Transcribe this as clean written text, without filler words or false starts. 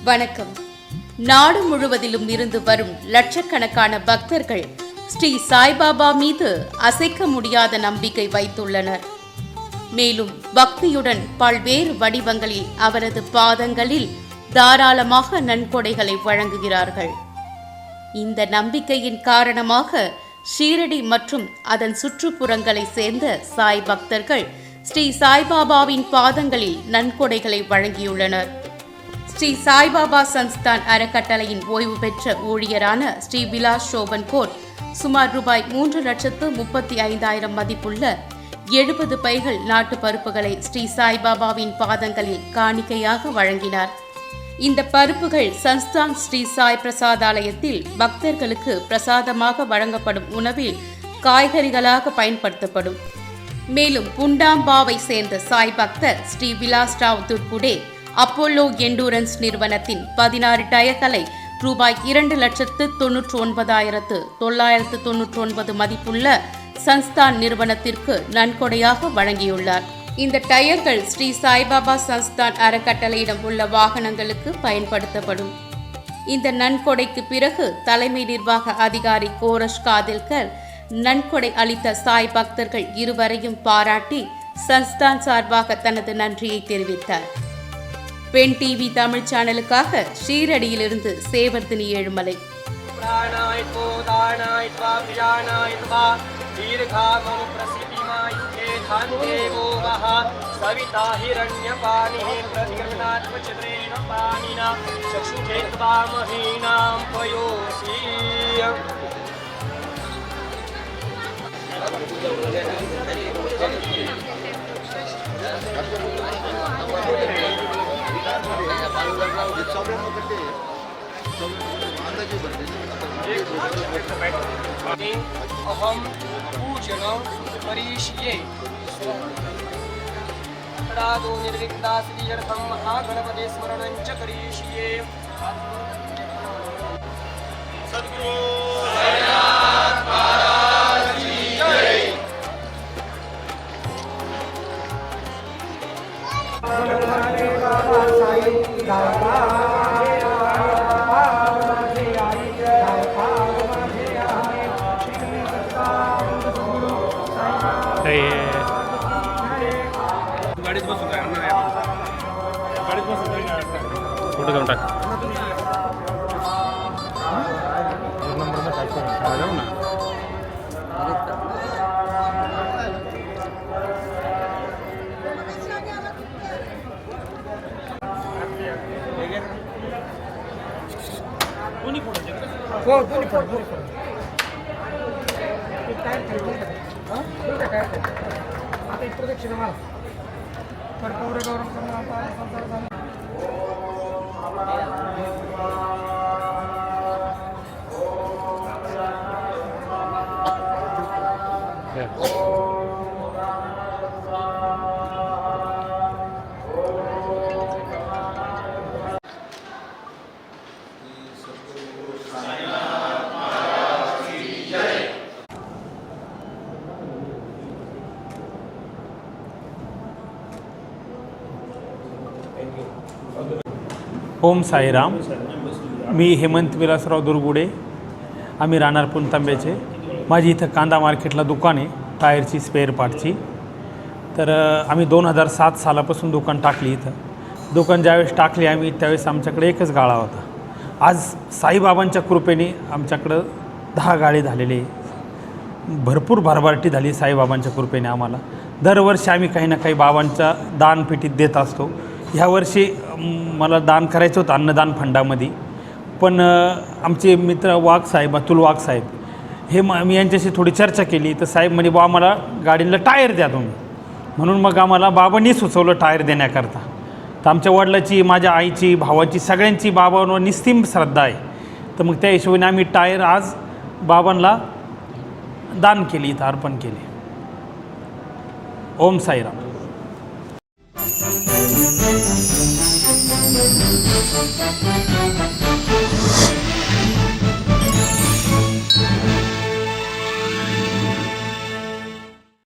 வணக்கம். நாடு முழுவதிலும் இருந்து வரும் லட்சக்கணக்கான பக்தர்கள் ஸ்ரீ சாய்பாபா மீது அசைக்க முடியாத நம்பிக்கை வைத்துள்ளனர். மேலும் பக்தியுடன் பல்வேறு வடிவங்களில் அவரது பாதங்களில் தாராளமாக நன்கொடைகளை வழங்குகிறார்கள். இந்த நம்பிக்கையின் காரணமாக ஷீரடி மற்றும் அதன் சுற்றுப்புறங்களை சேர்ந்த சாய் பக்தர்கள் ஸ்ரீ சாய்பாபாவின் பாதங்களில் நன்கொடைகளை வழங்கியுள்ளனர். ஸ்ரீ சாய்பாபா சன்ஸ்தான் அறக்கட்டளையின் ஓய்வு பெற்ற ஊழியரான ஸ்ரீ விலாஸ் சோபன் கோட் சுமார் ரூபாய் 3,35,000 மதிப்புள்ள 70 பைகள் நாட்டு பருப்புகளை ஸ்ரீ சாய்பாபாவின் பாதங்களில் காணிக்கையாக வழங்கினார். இந்த பருப்புகள் சன்ஸ்தான் ஸ்ரீ சாய் பிரசாதாலயத்தில் பக்தர்களுக்கு பிரசாதமாக வழங்கப்படும் உணவில் காய்கறிகளாக பயன்படுத்தப்படும். மேலும் புண்டாம்பாவை சேர்ந்த சாய் பக்தர் ஸ்ரீ விலாஸ் ராவ் துர்குடே அப்போலோ எண்டூரன்ஸ் நிறுவனத்தின் 16 டயர்களை ரூபாய் 2,99,999 மதிப்புள்ள சன்ஸ்தான் நிறுவனத்திற்கு நன்கொடையாக வழங்கியுள்ளார். இந்த டயர்கள் ஸ்ரீ சாய்பாபா சன்ஸ்தான் அறக்கட்டளையிடம் உள்ள வாகனங்களுக்கு பயன்படுத்தப்படும். இந்த நன்கொடைக்கு பிறகு தலைமை நிர்வாக அதிகாரி கோரஷ் காதில்கர் நன்கொடை அளித்த சாய் பக்தர்கள் இருவரையும் பாராட்டி சன்ஸ்தான் சார்பாக தனது நன்றியை தெரிவித்தார். பெண் டிவி தமிழ் சேனலுக்காக ஷீரடியிலிருந்து சேவர்தினி ஏழுமலை. अहम पूजनं करिष्ये रागो निर्विघ्ना सिद्ध्यर्थं महागणपते स्मरणं च करिष्ये. सद्गुरु साईनाथ महाराज की जय. फोटो घेऊन टाक. नंबर टाईप करून जाऊ ना. दोन्ही फोटो हो दोन्ही फोटो आता एक प्रदक्षिणा मला कर्पूर गौरव ओम साईराम. मी हेमंत विलासराव दुर्गुडे. आम्ही राहणार पुणतांब्याचे. माझी इथं कांदा मार्केटला दुकान आहे टायरची स्पेअर पार्टची. तर आम्ही 2007 सालापासून दुकान टाकली. इथं दुकान ज्यावेळेस टाकली आम्ही त्यावेळेस आमच्याकडे एकच गाळा होता. आज साईबाबांच्या कृपेने आमच्याकडं 10 गाळे झालेले. भरपूर भरभराटी झाली साईबाबांच्या कृपेने आम्हाला. दरवर्षी आम्ही काही ना काही बाबांच्या दानपेटीत देत असतो. ह्या वर्षी मला दान करायचं होतं अन्नदान फंडामध्ये, पण आमचे मित्र वाघ साहेब अतुल वाघ साहेब हे मी यांच्याशी थोडी चर्चा केली तर साहेब म्हणे बा आम्हाला गाडीला टायर द्या तुम्ही. म्हणून मग आम्हाला बाबांनी सुचवलं टायर देण्याकरता. तर आमच्या वडिलाची, माझ्या आईची, भावाची, सगळ्यांची बाबांवर निस्तीम श्रद्धा आहे. तर मग त्या हिशोबाने आम्ही टायर आज बाबांना दान केली, इथं अर्पण केले. ओम साईराम. Thank you.